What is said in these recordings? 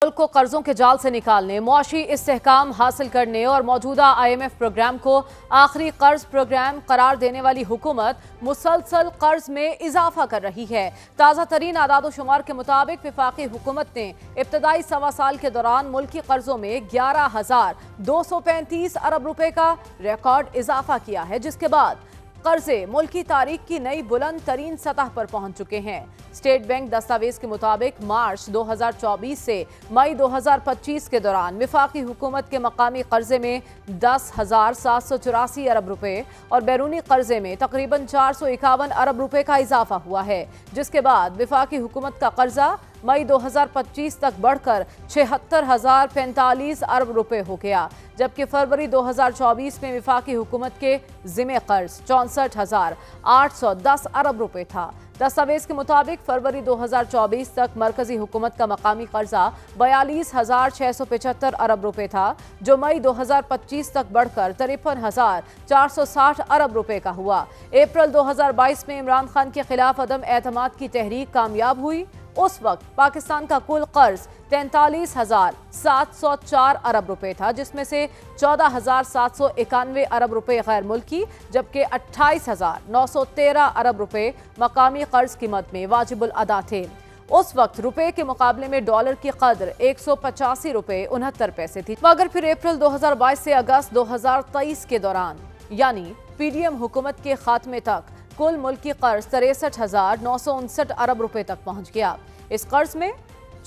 मुल्क को कर्जों के जाल से निकालने, मुआशी इस्तेहकाम हासिल करने और मौजूदा IMF प्रोग्राम को आखिरी कर्ज प्रोग्राम करार देने वाली हुकूमत मुसलसल कर्ज में इजाफा कर रही है। ताज़ा तरीन आदादोशुमार के मुताबिक विफाकी हुकूमत ने इब्तदाई सवा साल के दौरान मुल्की कर्जों में 11,235 अरब रुपए का रिकॉर्ड इजाफा किया है, जिसके बाद कर्जे मुल्की तारीख की नई बुलंद तरीन सतह पर पहुंच चुके हैं। स्टेट बैंक दस्तावेज के मुताबिक मार्च 2024 से मई 2025 के दौरान विफाकी हुकूमत के मकामी कर्जे में 10,784 अरब रुपए और बैरूनी कर्जे में तकरीबन 451 अरब रुपए का इजाफा हुआ है, जिसके बाद विफाकी हुकूमत का कर्जा मई 2025 तक बढ़कर 76,045 अरब रुपए हो गया, जबकि फरवरी 2024 में विफाकी हुकूमत के जिम्मे कर्ज 64,810 अरब रुपए था। दस्तावेज के मुताबिक फरवरी 2024 तक मरकजी हुकूमत का मकामी कर्जा 42,675 अरब रुपए था, जो मई 2025 तक बढ़कर 53,460 अरब रुपए का हुआ। अप्रैल 2022 में इमरान खान के खिलाफ अदम एतमाद की तहरीक कामयाब हुई। उस वक्त पाकिस्तान का कुल कर्ज 43,704 अरब रुपए था, जिसमें से 14,791 अरब रुपए गैर मुल्की जबकि 28,913 अरब रुपए मकामी कर्ज की मद में वाजिबुल अदा थे। उस वक्त रुपए के मुकाबले में डॉलर की कदर 185 रुपए 69 पैसे थी। मगर फिर अप्रैल 2022 से अगस्त 2023 के दौरान यानी PDM हुकूमत के खात्मे तक कुल मुल्की कर्ज 63,959 अरब रुपए तक पहुंच गया। इस कर्ज में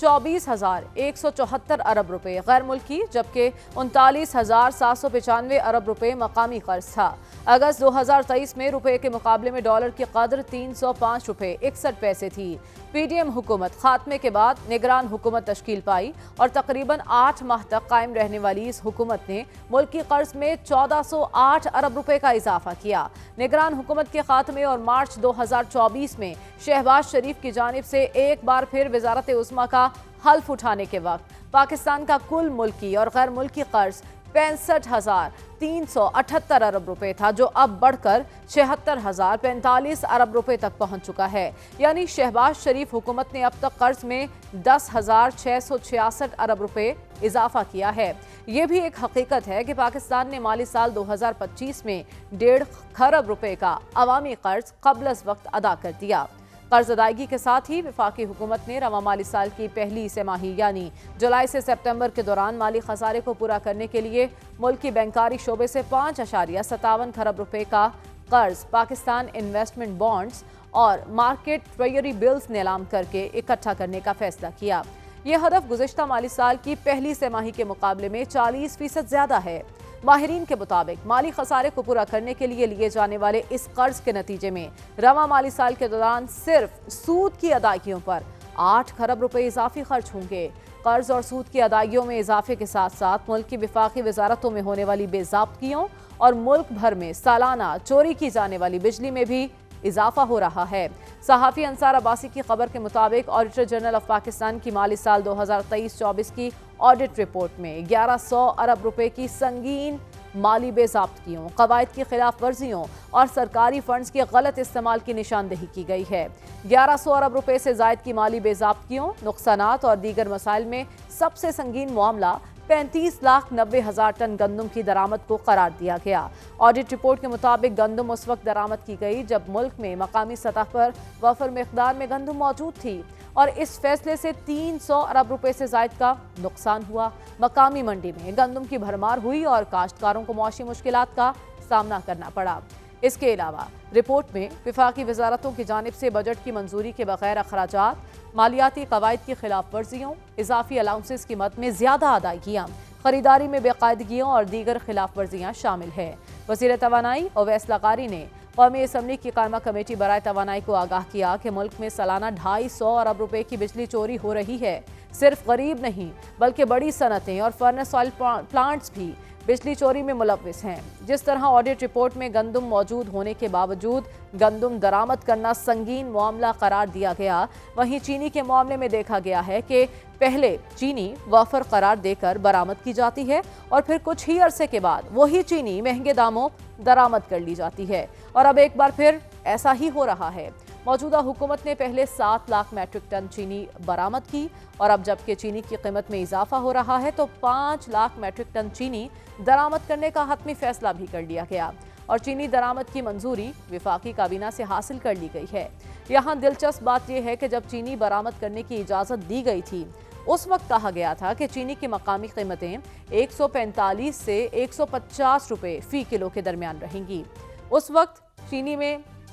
24,174 अरब रुपए गैर मुल्की जबकि 39,795 अरब रुपए मकामी कर्ज था। अगस्त 2023 में रुपए के मुकाबले में डॉलर की कदर 305 रुपए 61 पैसे थी। PDM हुकूमत खात्मे के बाद निगरान हुकूमत तश्कील पाई और तकरीबन 8 माह तक कायम रहने वाली इस हुकूमत ने मुल्की कर्ज में 1408 अरब रुपए का इजाफा किया। निगरान हुकूमत के खात्मे और मार्च 2024 में शहबाज शरीफ की जानिब से एक बार फिर वजारत उस्मा का हल्फ उठाने के वक्त पाकिस्तान का कुल मुल्की और गैर मुल्की कर्ज 65,378 अरब रुपए था, जो अब बढ़कर 76,045 अरब रुपए तक पहुंच चुका है। यानी शहबाज शरीफ हुकूमत ने अब तक कर्ज में 10,666 अरब रुपए इजाफा किया है। ये भी एक हकीकत है कि पाकिस्तान ने माली साल 2025 में 1.5 खरब रुपए का अवामी कर्ज क़ब्ल वक्त अदा कर दिया। कर्ज अदायगी के साथ ही विफाकी हुकूमत ने रवा माली साल की पहली तिमाही यानी जुलाई से सितंबर के दौरान माली खसारे को पूरा करने के लिए मुल्की बैंकारी शोबे से 5.57 खरब रुपए का कर्ज पाकिस्तान इन्वेस्टमेंट बॉन्ड्स और मार्केट ट्रेजरी बिल्स नीलाम करके इकट्ठा करने का फैसला किया। यह हदफ गुज़िश्ता माली साल की पहली तिमाही के मुकाबले में 40% ज्यादा है। माहिरीन के मुताबिक माली खसारे को पूरा करने के लिए जाने वाले इस कर्ज के नतीजे में रवा माली साल के दौरान सिर्फ सूद की अदायगियों पर 8 खरब रुपए इजाफी खर्च होंगे। कर्ज और सूद की अदायगियों में इजाफे के साथ साथ मुल्क की विफाकी वजारतों में होने वाली बेज़ाब्तियों और मुल्क भर में सालाना चोरी की जाने वाली बिजली में भी इजाफा हो रहा है। सहाफ़ी अंसार अब्बासी की खबर के मुताबिक ऑडिटर जनरल ऑफ पाकिस्तान की माली साल 2023-24 की ऑडिट रिपोर्ट में 1100 अरब रुपए की संगीन माली बेज़ाब्तियों, कवायद की खिलाफ वर्जियों और सरकारी फंड्स के गलत इस्तेमाल की निशानदेही की गई है। 1100 अरब रुपए से जायद की माली बेज़ाब्तियों, नुकसानात और दीगर मसाइल में सबसे संगीन मामला 35,90,000 टन गंदम की दरामद को करार दिया गया। ऑडिट रिपोर्ट के मुताबिक गंदम उस वक्त दरामद की गई जब मुल्क में मकामी सतह पर वफर मिकदार में गंदम मौजूद थी और इस फैसले से 300 अरब रुपए से जायद का नुकसान हुआ। मकामी मंडी में गंदम की भरमार हुई और काश्तकारों को मौशी मुश्किलात का सामना करना पड़ा। इसके अलावा रिपोर्ट में विफाकी वजारतों की जानिब से बजट की मंजूरी के बगैर अखराजात, मालियाती कवायद की खिलाफ वर्जियों, इजाफी अलाउंसेस की मद में ज्यादा अदायगियाँ, खरीदारी में बेकायदगियों और दीगर खिलाफ वर्जियाँ शामिल है। वज़ीर तवानाई ओवैस लगारी ने कौमी असम्बली की कायमा कमेटी बराए तवानाई को आगाह किया कि मुल्क में सालाना 250 अरब रुपए की बिजली चोरी हो रही है। सिर्फ गरीब नहीं बल्कि बड़ी सनतें और फर्नेस ऑयल प्लांट्स भी बिजली चोरी में मुलव्विस हैं। जिस तरह ऑडिट रिपोर्ट में गंदम मौजूद होने के बावजूद गंदम दरामद करना संगीन मामला करार दिया गया, वहीं चीनी के मामले में देखा गया है कि पहले चीनी वाफर करार देकर बरामद की जाती है और फिर कुछ ही अरसे के बाद वही चीनी महंगे दामों दरामद कर ली जाती है और अब एक बार फिर ऐसा ही हो रहा है। मौजूदा हुकूमत ने पहले 7 लाख मैट्रिक टन चीनी बरामद की और अब जबकि चीनी की कीमत में इजाफा हो रहा है तो 5 लाख मैट्रिक टन चीनी दरामद करने का हतमी फैसला भी कर लिया गया और चीनी दरामद की मंजूरी विफाकी काबीना से हासिल कर ली गई है। यहाँ दिलचस्प बात यह है कि जब चीनी बरामद करने की इजाज़त दी गई थी उस वक्त कहा गया था कि चीनी की मकामी कीमतें 145 से 150 रुपए फी किलो के दरमियान रहेंगी। उस वक्त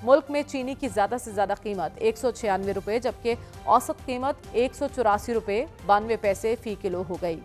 मुल्क में चीनी की ज्यादा से ज्यादा कीमत 196 रुपए जबकि औसत कीमत 184 रुपए 92 पैसे फी किलो हो गई।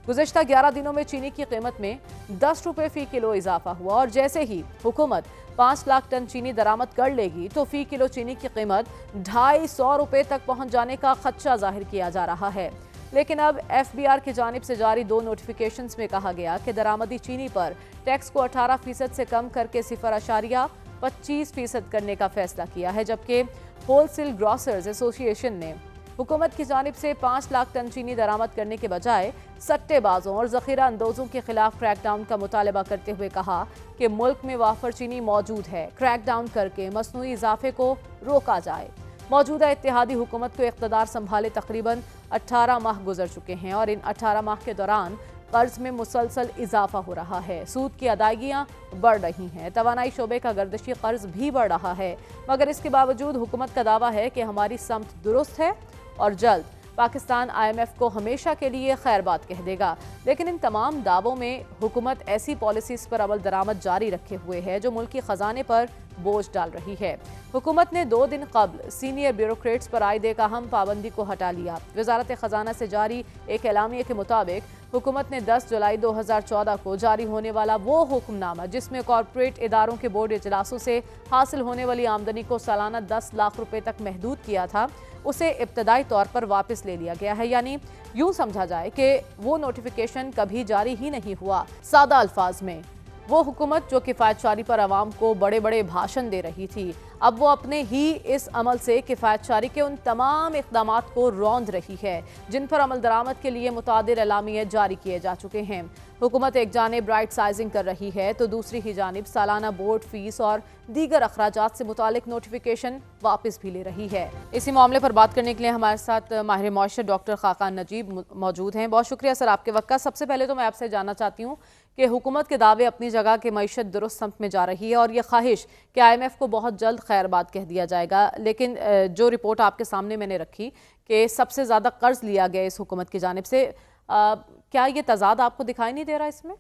गुज़िश्ता 11 दिनों में चीनी की कीमत में 10 रुपए फी किलो इजाफा हुआ और जैसे ही हुकूमत 5 लाख टन चीनी दरामद कर लेगी तो फी किलो चीनी की कीमत 250 रुपए तक पहुंच जाने का खदशा जाहिर किया जा रहा है। लेकिन अब FBR की जानिब से जारी 2 नोटिफिकेशंस में कहा गया कि दरामदी चीनी पर टैक्स को 18% से कम करके 0.25% करने का फैसला किया है, जबकि होलसेल ग्रॉसर्स एसोसिएशन ने हुकूमत की जानिब से 5 लाख टन चीनी दरामद करने के बजाय सट्टेबाजों और जखीरा अंदोजों के खिलाफ क्रैकडाउन का मुतालबा करते हुए कहा कि मुल्क में वाफर चीनी मौजूद है, क्रैकडाउन करके मसनूई इजाफे को रोका जाए। मौजूदा इत्तेहादी हुकूमत को इख्तदार संभाले तकरीबन 18 माह गुजर चुके हैं और इन 18 माह के दौरान कर्ज में मुसलसल इजाफा हो रहा है, सूद की अदायगियां बढ़ रही हैं, तवानाई शोबे का गर्दिशी कर्ज भी बढ़ रहा है। मगर इसके बावजूद हुकूमत का दावा है कि हमारी समत दुरुस्त है और जल्द पाकिस्तान IMF को हमेशा के लिए खैरबाद कह देगा। लेकिन इन तमाम दावों में हुकूमत ऐसी पॉलिसीज पर अमल दरामद जारी रखे हुए है जो मुल्की खजाने पर बोझ डाल रही है। हुकूमत ने 2 दिन कबल सीनियर ब्यूरोक्रेट्स पर आयद एक अहम पाबंदी को हटा लिया। वजारत खजाना से जारी एक एलामिया के मुताबिक हुकूमत ने 10 जुलाई 2014 को जारी होने वाला वो हुक्मनामा जिसमें कॉरपोरेट इदारों के बोर्ड इजलासों से हासिल होने वाली आमदनी को सालाना 10 लाख रुपए तक महदूद किया था, उसे इब्तदाई तौर पर वापस ले लिया गया है। यानी यूं समझा जाए कि वो नोटिफिकेशन कभी जारी ही नहीं हुआ। सादा अल्फाज में वो हुकूमत जो किफ़ायतशारी पर आवाम को बड़े बड़े भाषण दे रही थी, अब वो अपने ही इस अमल से किफ़ायतशारी के उन तमाम इक़दामात को रौंद रही है जिन पर अमल दरामद के लिए मुतादिर एलामिये जारी किए जा चुके हैं। हुकूमत एक जानिब राइट साइजिंग कर रही है तो दूसरी ही जानिब सालाना बोर्ड फीस और दीगर अखराजात से मुतालिक नोटिफिकेशन वापस भी ले रही है। इसी मामले पर बात करने के लिए हमारे साथ माहिर मौशत डॉक्टर खाकान नजीब मौजूद हैं। बहुत शुक्रिया सर आपके वक्त का। सबसे पहले तो मैं आपसे जानना चाहती हूँ कि हुकूमत के दावे अपनी जगह के मईशत दुरुस्त समत में जा रही है और ये ख्वाहिश कि IMF को बहुत जल्द खैरबाद कह दिया जाएगा, लेकिन जो रिपोर्ट आपके सामने मैंने रखी कि सबसे ज़्यादा कर्ज लिया गया इस हुकूमत की जानिब से, क्या ये तजाद आपको दिखाई नहीं दे रहा इसमें?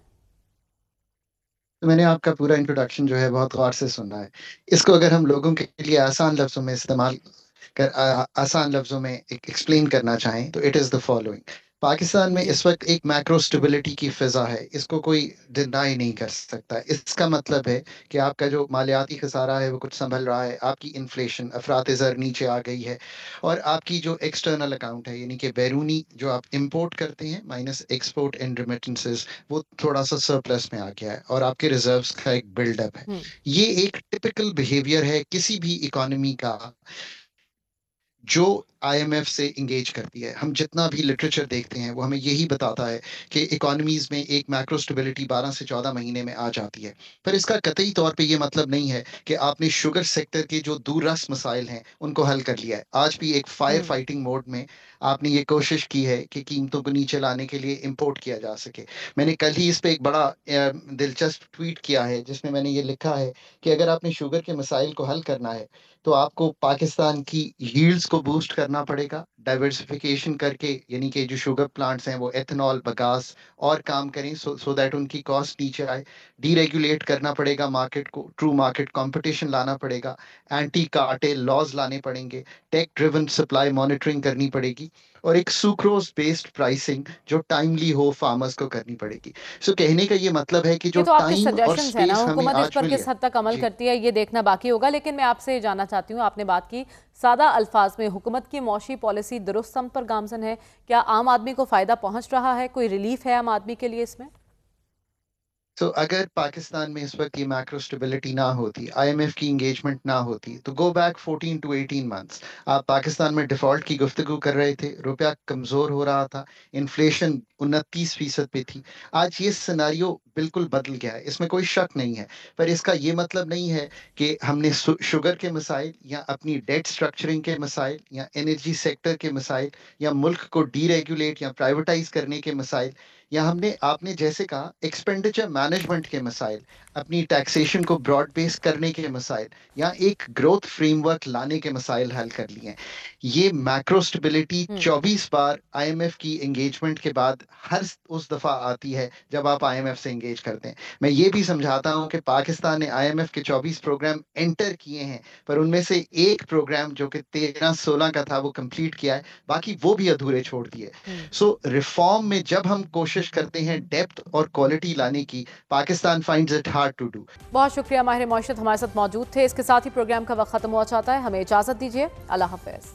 तो मैंने आपका पूरा इंट्रोडक्शन जो है बहुत गौर से सुना है। इसको अगर हम लोगों के लिए आसान लफ्ज़ों में एक्सप्लेन करना चाहें तो it is the following. Pakistan में जी। इस वक़्त एक मैक्रो स्टेबिलिटी की फ़िज़ा है, इसको कोई डिनाई नहीं कर सकता। इसका मतलब है कि आपका जो मालियाती ख़सारा है वो कुछ सँभल रहा है, आपकी इन्फ्लेशन अफ़रात-ए-ज़र नीचे आ गई है और आपकी जो एक्सटर्नल अकाउंट है यानी कि बैरूनी जो आप इम्पोर्ट करते हैं माइनस एक्सपोर्ट एंड रेमिटेंसेस वो थोड़ा-सा सरप्लस में आ गया है और आपके रिज़र्व्स का एक बिल्डअप है। ये एक टिपिकल बिहेवियर है किसी भी इकोनॉमी का जो IMF से एंगेज करती है। हम जितना भी लिटरेचर देखते हैं वो हमें यही बताता है कि इकोनॉमीज़ में एक मैक्रो स्टेबिलिटी 12 से 14 महीने में आ जाती है। पर इसका कतई तौर पे ये मतलब नहीं है कि आपने शुगर सेक्टर के जो दूररस मसाइल हैं उनको हल कर लिया है। आज भी एक फायर फाइटिंग मोड में आपने ये कोशिश की है कि कीमतों को नीचे लाने के लिए इम्पोर्ट किया जा सके। मैंने कल ही इस पे एक बड़ा दिलचस्प ट्वीट किया है जिसमें मैंने ये लिखा है कि अगर आपने शुगर के मसाइल को हल करना है तो आपको पाकिस्तान की यील्ड्स को बूस्ट करना पड़ेगा, डाइवर्सिफिकेशन करके यानी कि जो शुगर प्लांट्स हैं वो एथनॉल, बगास और काम करें सो दैट उनकी कॉस्ट नीचे आए। डीरेगुलेट करना पड़ेगा मार्केट को, ट्रू मार्केट कंपटीशन लाना पड़ेगा, एंटी कार्टेल लॉज लाने पड़ेंगे, टेक ड्रिवन सप्लाई मॉनिटरिंग करनी पड़ेगी और एक सुक्रोज बेस्ड प्राइसिंग जो टाइमली हो फार्मर्स को करनी पड़ेगी। सो कहने का ये मतलब है कि ये जो तो आपके टाइम और सजेशंस है ना, स्पेस हमें हुकूमत इस आज पर मिली किस है। हद तक अमल जी। करती है ये देखना बाकी होगा। लेकिन मैं आपसे जानना चाहती हूँ, आपने बात की सादा अल्फाज में हुकूमत की मौशी पॉलिसी दुरुस्त समत पर गामजन है, क्या आम आदमी को फ़ायदा पहुँच रहा है, कोई रिलीफ है आम आदमी के लिए इसमें? तो अगर पाकिस्तान में इस वक्त ये मैक्रो स्टेबिलिटी ना होती, आईएमएफ की एंगेजमेंट ना होती, तो गो बैक 14 टू 18 मंथ्स, आप पाकिस्तान में डिफॉल्ट की गुफ्तगू कर रहे थे, रुपया कमजोर हो रहा था, इन्फ्लेशन 29% पे थी। आज ये सिनारियो बिल्कुल बदल गया है, इसमें कोई शक नहीं है। पर इसका ये मतलब नहीं है कि हमने शुगर के मसाइल या अपनी डेट स्ट्रक्चरिंग के मसाइल या एनर्जी सेक्टर के मसाइल या मुल्क को डीरेगुलेट या प्राइवेटाइज करने के मसाइल या हमने आपने जैसे कहा एक्सपेंडिचर मैनेजमेंट के मसाइल, अपनी टैक्सेशन को ब्रॉड बेस करने के मसाइल या एक ग्रोथ फ्रेमवर्क लाने के मसाइल हल कर लिए हैं। ये मैक्रो स्टेबिलिटी 24 बार आईएमएफ की एंगेजमेंट के बाद हर उस दफा आती है जब आप आईएमएफ से एंगेज करते हैं। मैं ये भी समझाता हूं कि पाकिस्तान ने आईएमएफ के 24 प्रोग्राम एंटर किए हैं, पर उनमें से एक प्रोग्राम जो कि 13-16 का था वो कंप्लीट किया है, बाकी वो भी अधूरे छोड़ दिए। सो रिफॉर्म में जब हम कोशिश करते हैं डेप्थ और क्वालिटी लाने की, Pakistan finds it hard to do. बहुत शुक्रिया, माहिर मौशद हमारे साथ मौजूद थे। इसके साथ ही प्रोग्राम का वक्त खत्म हुआ चाहता है, हमें इजाजत दीजिए। अल्लाह हाफिज।